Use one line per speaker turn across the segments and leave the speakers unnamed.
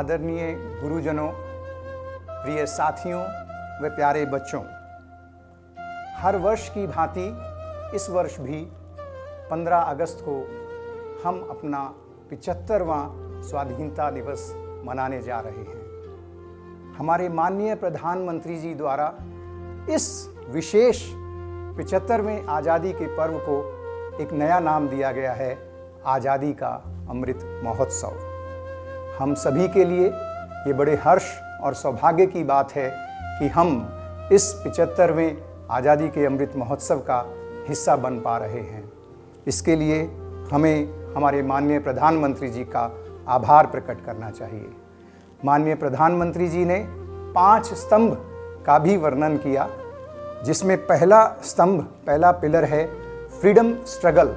आदरणीय गुरुजनों, प्रिय साथियों व प्यारे बच्चों, हर वर्ष की भांति इस वर्ष भी 15 अगस्त को हम अपना 75वां स्वाधीनता दिवस मनाने जा रहे हैं। हमारे माननीय प्रधानमंत्री जी द्वारा इस विशेष 75वें आज़ादी के पर्व को एक नया नाम दिया गया है, आज़ादी का अमृत महोत्सव। हम सभी के लिए ये बड़े हर्ष और सौभाग्य की बात है कि हम इस 75वें आज़ादी के अमृत महोत्सव का हिस्सा बन पा रहे हैं। इसके लिए हमें हमारे माननीय प्रधानमंत्री जी का आभार प्रकट करना चाहिए। माननीय प्रधानमंत्री जी ने 5 स्तंभ का भी वर्णन किया, जिसमें पहला पिलर है फ्रीडम स्ट्रगल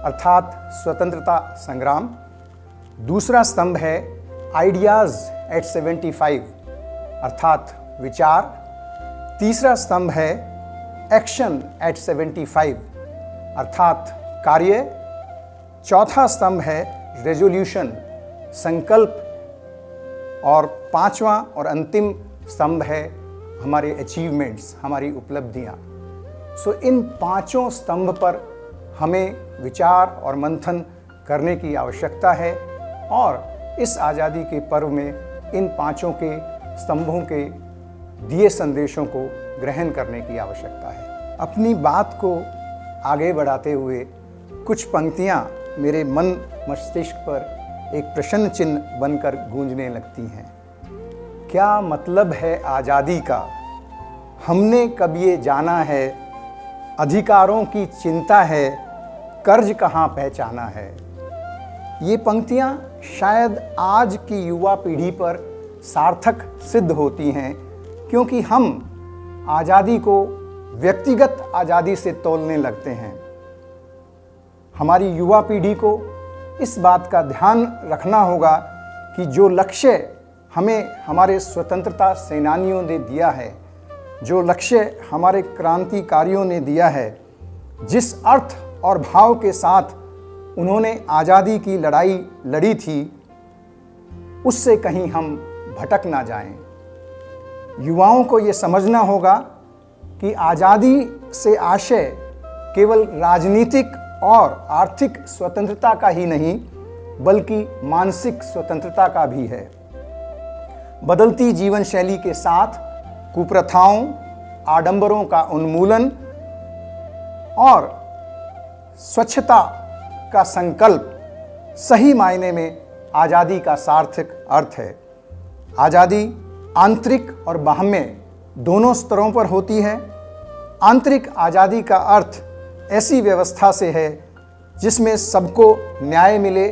अर्थात स्वतंत्रता संग्राम। दूसरा स्तंभ है आइडियाज़ एट 75 अर्थात विचार। तीसरा स्तंभ है एक्शन एट 75 अर्थात कार्य। चौथा स्तंभ है रेजोल्यूशन संकल्प। और 5वां और अंतिम स्तंभ है हमारे अचीवमेंट्स, हमारी उपलब्धियां। इन 5 स्तंभ पर हमें विचार और मंथन करने की आवश्यकता है और इस आज़ादी के पर्व में इन 5 के स्तंभों के दिए संदेशों को ग्रहण करने की आवश्यकता है। अपनी बात को आगे बढ़ाते हुए कुछ पंक्तियां मेरे मन मस्तिष्क पर एक प्रश्न चिन्ह बनकर गूंजने लगती हैं। क्या मतलब है आज़ादी का? हमने कब ये जाना है? अधिकारों की चिंता है, कर्ज कहाँ पहचाना है। ये पंक्तियाँ शायद आज की युवा पीढ़ी पर सार्थक सिद्ध होती हैं, क्योंकि हम आज़ादी को व्यक्तिगत आज़ादी से तोलने लगते हैं। हमारी युवा पीढ़ी को इस बात का ध्यान रखना होगा कि जो लक्ष्य हमें हमारे स्वतंत्रता सेनानियों ने दिया है, जो लक्ष्य हमारे क्रांतिकारियों ने दिया है, जिस अर्थ और भाव के साथ उन्होंने आज़ादी की लड़ाई लड़ी थी, उससे कहीं हम भटक ना जाएं। युवाओं को ये समझना होगा कि आज़ादी से आशय केवल राजनीतिक और आर्थिक स्वतंत्रता का ही नहीं, बल्कि मानसिक स्वतंत्रता का भी है। बदलती जीवन शैली के साथ कुप्रथाओं, आडंबरों का उन्मूलन और स्वच्छता का संकल्प सही मायने में आज़ादी का सार्थक अर्थ है। आज़ादी आंतरिक और बाह्य दोनों स्तरों पर होती है। आंतरिक आज़ादी का अर्थ ऐसी व्यवस्था से है जिसमें सबको न्याय मिले,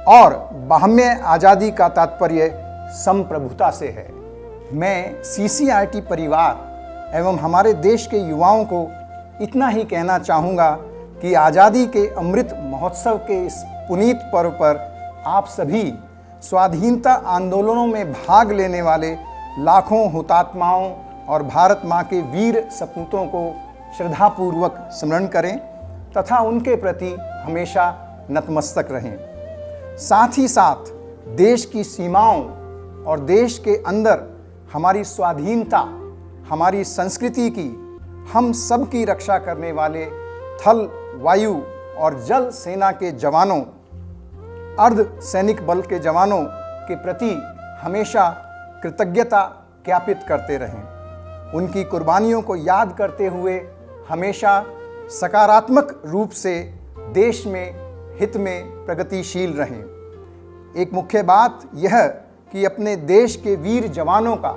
और बाह्य आज़ादी का तात्पर्य संप्रभुता से है। मैं CCRT परिवार एवं हमारे देश के युवाओं को इतना ही कहना चाहूँगा कि आज़ादी के अमृत महोत्सव के इस पुनीत पर्व पर आप सभी स्वाधीनता आंदोलनों में भाग लेने वाले लाखों हुतात्माओं और भारत माँ के वीर सपूतों को श्रद्धापूर्वक स्मरण करें तथा उनके प्रति हमेशा नतमस्तक रहें। साथ ही साथ देश की सीमाओं और देश के अंदर हमारी स्वाधीनता, हमारी संस्कृति की, हम सब की रक्षा करने वाले थल, वायु और जल सेना के जवानों, अर्ध सैनिक बल के जवानों के प्रति हमेशा कृतज्ञता ज्ञापित करते रहें। उनकी कुर्बानियों को याद करते हुए हमेशा सकारात्मक रूप से देश में हित में प्रगतिशील रहें। एक मुख्य बात यह कि अपने देश के वीर जवानों का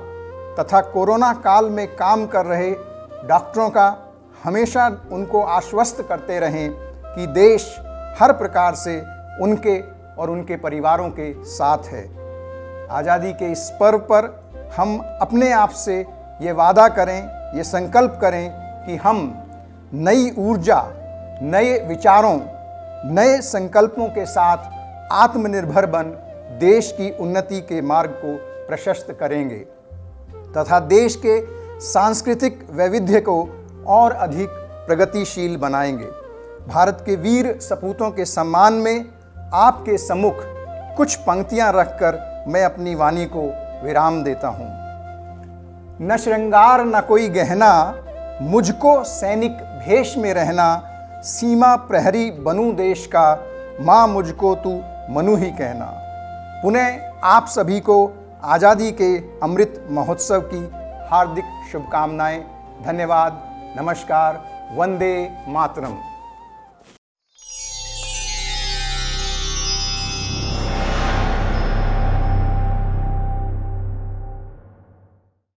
तथा कोरोना काल में काम कर रहे डॉक्टरों का हमेशा उनको आश्वस्त करते रहें कि देश हर प्रकार से उनके और उनके परिवारों के साथ है। आज़ादी के इस पर्व पर हम अपने आप से ये वादा करें, ये संकल्प करें कि हम नई ऊर्जा, नए विचारों, नए संकल्पों के साथ आत्मनिर्भर बन देश की उन्नति के मार्ग को प्रशस्त करेंगे तथा देश के सांस्कृतिक वैविध्य को और अधिक प्रगतिशील बनाएंगे। भारत के वीर सपूतों के सम्मान में आपके सम्मुख कुछ पंक्तियां रखकर मैं अपनी वाणी को विराम देता हूँ। न श्रृंगार न कोई गहना, मुझको सैनिक भेष में रहना। सीमा प्रहरी बनूं देश का, माँ मुझको तू मनु ही कहना। पुनः आप सभी को आज़ादी के अमृत महोत्सव की हार्दिक शुभकामनाएं। धन्यवाद। नमस्कार। वंदे मातरम।